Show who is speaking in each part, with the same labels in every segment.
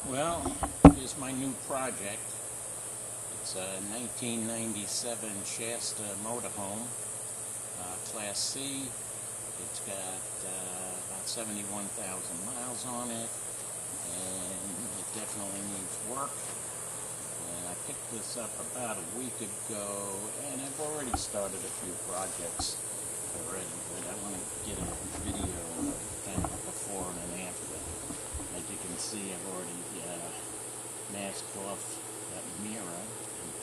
Speaker 1: Well, here's my new project. It's a 1997 Shasta motorhome, Class C. It's got about 71,000 miles on it, and it definitely needs work. And I picked this up about a week ago, and I've already started a few projects already, but I want to get a video of kind of before and an after. As you can see, I've already masked off that mirror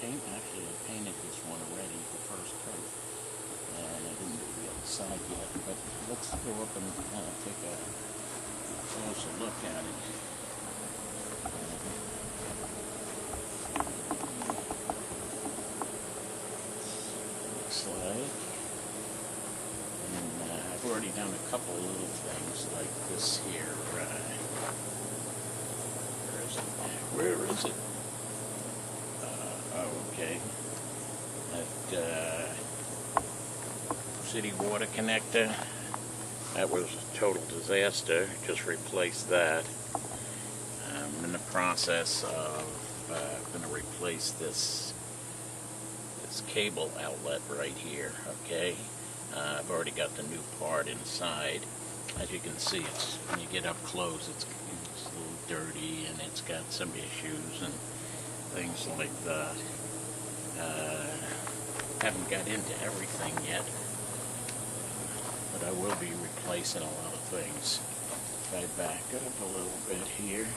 Speaker 1: and actually I painted this one already, the first coat, and I didn't do the other side yet, but let's go up and take a closer look at it. Looks like, and I've already done a couple little things like this here. Where is it? Okay. That city water connector, that was a total disaster. Just replaced that. I'm in the process of going to replace this cable outlet right here. Okay. I've already got the new part inside. As you can see, it's when you get up close, it's a little dirty and it's got some issues and things like that. Haven't got into everything yet, but I will be replacing a lot of things. If I back up a little bit here,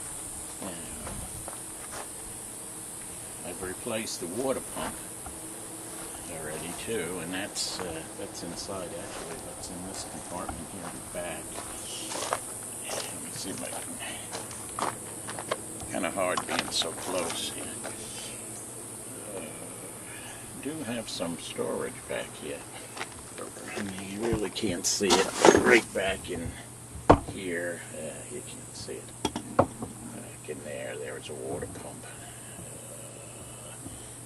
Speaker 1: I've replaced the water pump already too, and that's inside actually. That's in this compartment here in the back. Let me see if I can. Kind of hard being so close here. Do have some storage back here. You really can't see it, but right back in here, you can see it. Back in there, there's a water pump.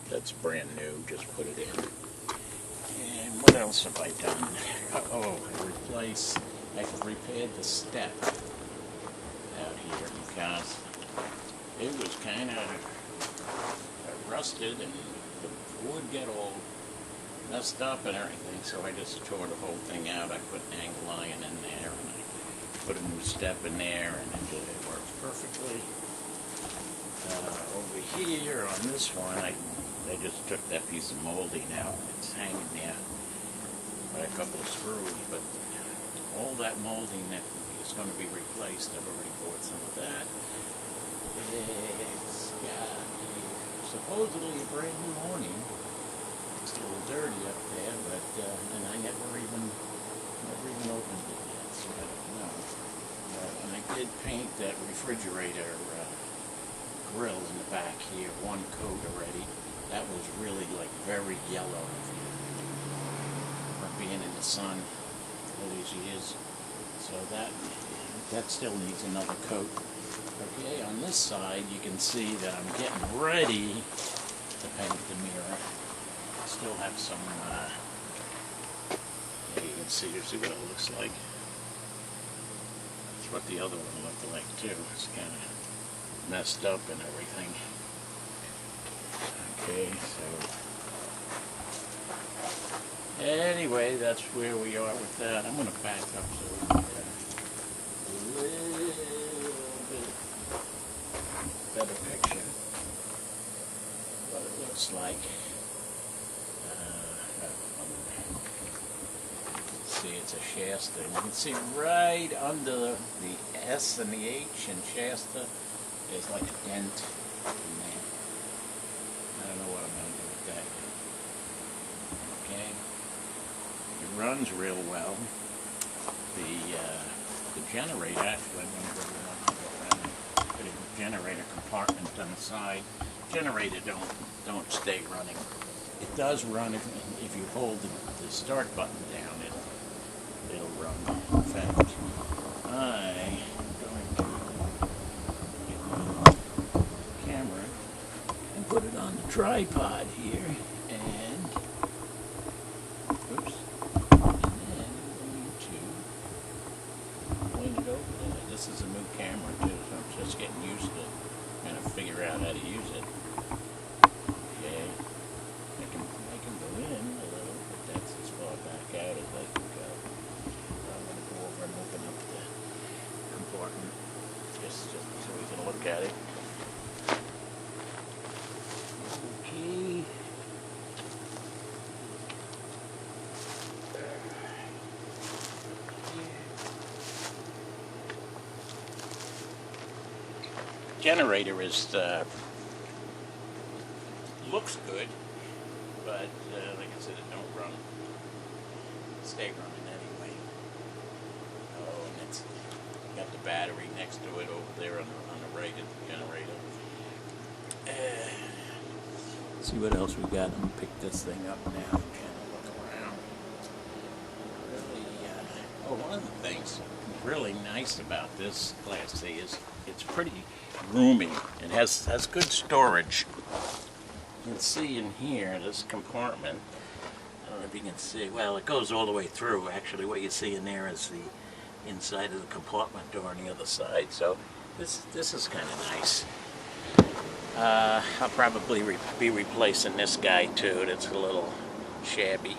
Speaker 1: That's brand new, just put it in. And what else have I done? Oh, I repaired the step out here because it was kind of rusted and the wood got all messed up and everything, so I just tore the whole thing out. I put an angle iron in there and I put a new step in there, and it works perfectly. Over here on this one, I just took that piece of molding out. It's hanging there by a couple of screws, but all that molding that is going to be replaced, I've already bought some of that. It's got supposedly a brand new awning. It's a little dirty up there, but and I never even opened it yet, so I don't know. And I did paint that refrigerator grill in the back here, one coat already. That was really like very yellow from being in the sun all these years. So that still needs another coat. Okay, on this side you can see that I'm getting ready to paint the mirror. I still have some, you can see what it looks like. That's what the other one looked like too. It's kind of messed up and everything. Okay, so anyway, that's where we are with that. I'm going to back up so we can get a little bit better picture what it looks like. See, it's a Shasta. You can see right under the S and the H in Shasta, there's like a dent in there. I don't know what I'm going to do with that yet. Okay. It runs real well. The generator, actually, I'm going to put a generator compartment on the side. Generator don't stay running. It does run if you hold the start button down. It'll run. In fact, I'm going to get my camera and put it on the tripod here, and oops, and then I'm going to point it over there. This is a new camera too, so I'm just getting used to look at it. Okay. Generator is looks good, but like I said, it don't run. Stay running anyway. Oh, and it's got the battery next to it over there on the right of the generator. Let's see what else we got. I'm gonna pick this thing up now and kind of look around. Really, one of the things really nice about this Class C is it's pretty roomy. It has good storage. You can see in here, this compartment, I don't know if you can see, well, it goes all the way through. Actually, what you see in there is the inside of the compartment door on the other side. So this is kind of nice. I'll probably be replacing this guy too. That's a little shabby.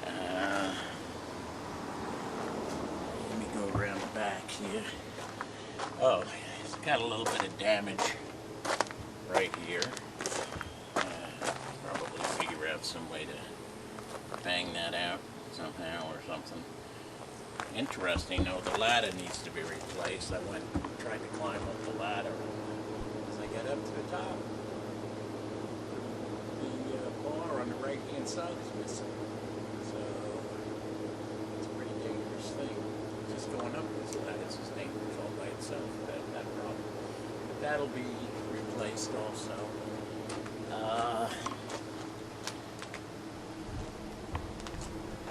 Speaker 1: Let me go around the back here. Oh, it's got a little bit of damage right here. Probably figure out some way to bang that out somehow or something. Interesting though, the ladder needs to be replaced. I tried to climb up the ladder. As I got up to the top, the bar on the right hand side is missing. So it's a pretty dangerous thing. Just going up this ladder is just dangerous all by itself. That problem. But that'll be replaced also.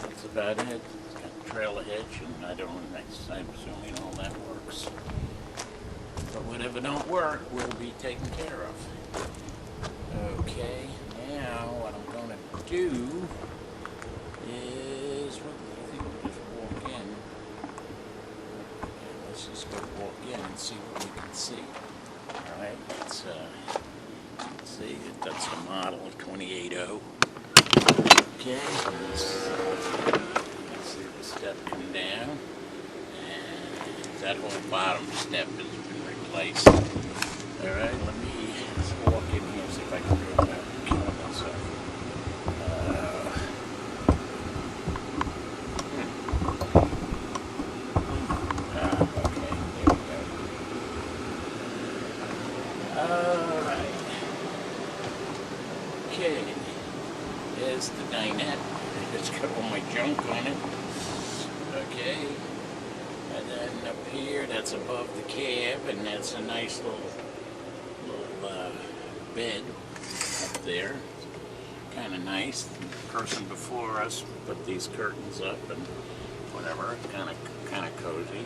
Speaker 1: That's about it. It's got the trailer hitch, and I'm assuming all that works. But whatever don't work will be taken care of. Okay, now what I'm going to do is, I think we'll just walk in. Okay, let's just go walk in and see what we can see. Alright, let's see, that's the model 280. Okay, let's see the step come down, and that whole bottom step has been replaced. Alright, let's walk in here and see if I can do it without killing myself. Okay, there we go. Alright. Okay, there's the dinette. It's got all my junk on it. Okay, and then up here, that's above the cab, and that's a nice little bed up there. Kind of nice. The person before us put these curtains up and whatever. Kind of cozy.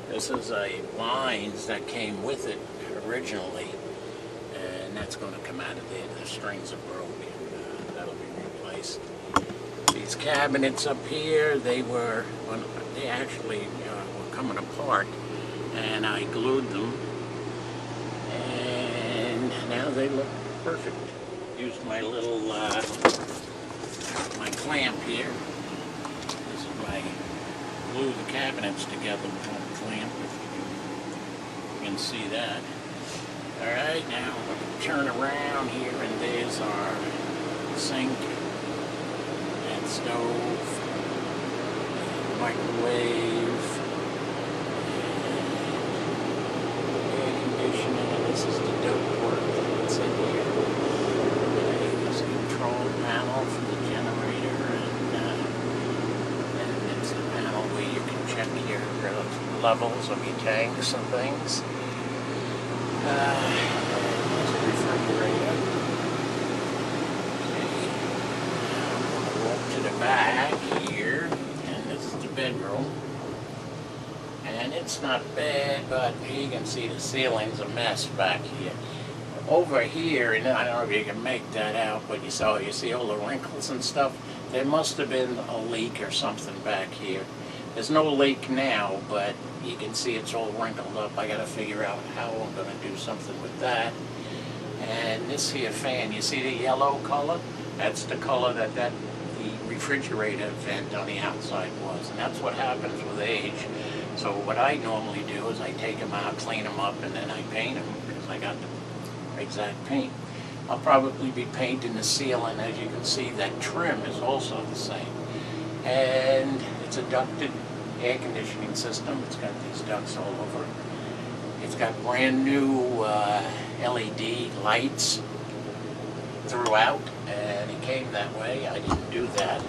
Speaker 1: This is a blinds that came with it originally, and that's going to come out of there. The strings are broken. That'll be replaced. These cabinets up here, they actually were coming apart, and I glued them, and now they look perfect. Used my little my clamp here. This is my glue the cabinets together with one clamp, if you can see that. Alright, now turn around here, and there's our sink and stove, microwave, air conditioning. This is the ductwork that's in here. There's a control panel for the generator, and it's the panel where you can check your levels of your tanks and things. There's a refrigerator. To the back here, and this is the bedroom, and it's not bad, but you can see the ceiling's a mess back here. Over here, and I don't know if you can make that out, but you see all the wrinkles and stuff. There must have been a leak or something back here. There's no leak now, but you can see it's all wrinkled up. I got to figure out how I'm going to do something with that. And this here fan, you see the yellow color? That's the color that the refrigerator vent on the outside was, and that's what happens with age. So what I normally do is I take them out, clean them up, and then I paint them because I got the exact paint. I'll probably be painting the ceiling. As you can see, that trim is also the same. And it's a ducted air conditioning system. It's got these ducts all over. It's got brand new LED lights throughout, and it came that way. I didn't do that.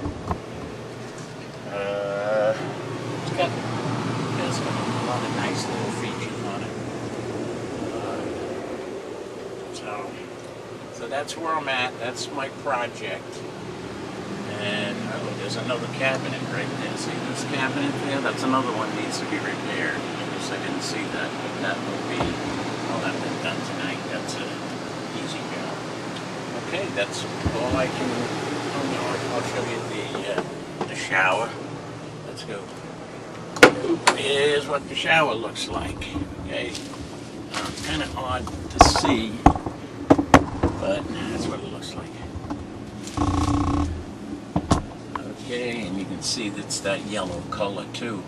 Speaker 1: It's got a lot of nice little features on it. So that's where I'm at. That's my project. And oh, there's another cabinet right there. See this cabinet there? That's another one that needs to be repaired. I guess I didn't see that, but that will be, oh, that was done tonight. That's an easy job. Okay, that's all I can, oh no, I'll show you the shower. Let's go. Here's what the shower looks like. Okay, kind of hard to see, but that's what it looks like. Okay, and you can see that's that yellow color too.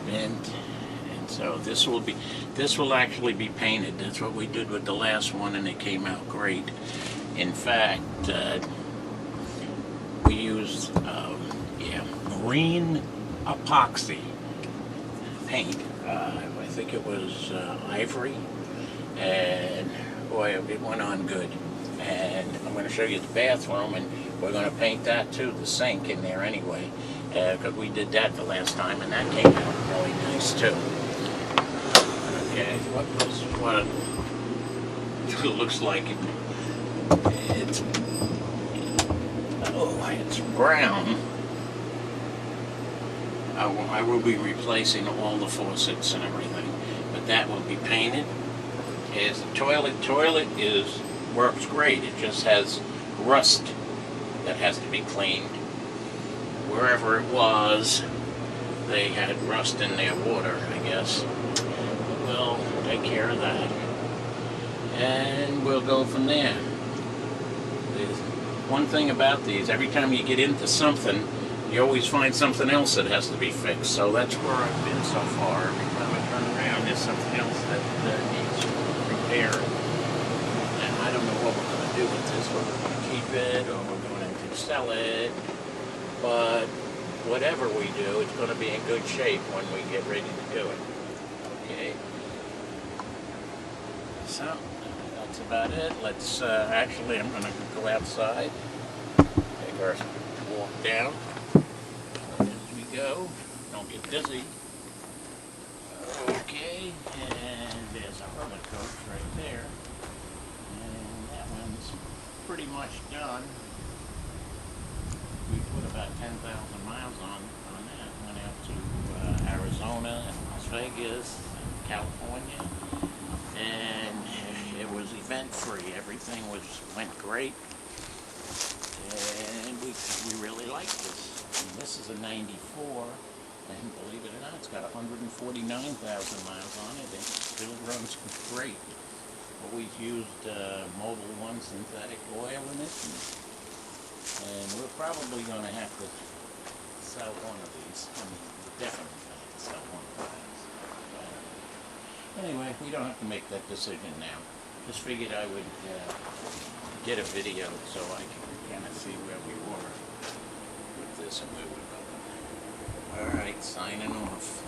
Speaker 1: And so this will actually be painted. That's what we did with the last one, and it came out great. In fact, we used green epoxy paint. I think it was ivory, and boy, it went on good. And I'm going to show you the bathroom, and we're going to paint that too, the sink in there anyway, because we did that the last time, and that came out really nice too. Okay, what it looks like. It's brown. I will be replacing all the faucets and everything, but that will be painted. As the toilet works great. It just has rust that has to be cleaned. Wherever it was, they had rust in their water, I guess. We'll take care of that, and we'll go from there. There's one thing about these, every time you get into something, you always find something else that has to be fixed. So that's where I've been so far. Every time I turn around, there's something else that needs repair. And I don't know what we're going to do with this, whether we're going to keep it or we're going to sell it. But whatever we do, it's going to be in good shape when we get ready to do it. Okay. So that's about it. Let's actually, I'm going to go outside, take our walk down as we go. Don't get dizzy. Okay, and there's our rubber coat right there, and that one's pretty much done. We put about 10,000 miles on that. Went out to Arizona and Las Vegas and California, and it was event-free. Everything went great, and we really like this. And this is a 94, and believe it or not, it's got 149,000 miles on it. It still runs great. But we've used Mobil 1 synthetic oil in it, and we're probably going to have to sell one of these. I mean, we're definitely going to have to sell one of these. Anyway, we don't have to make that decision now. Just figured I would get a video so I can kind of see where we were with this and where we're going. Alright, signing off.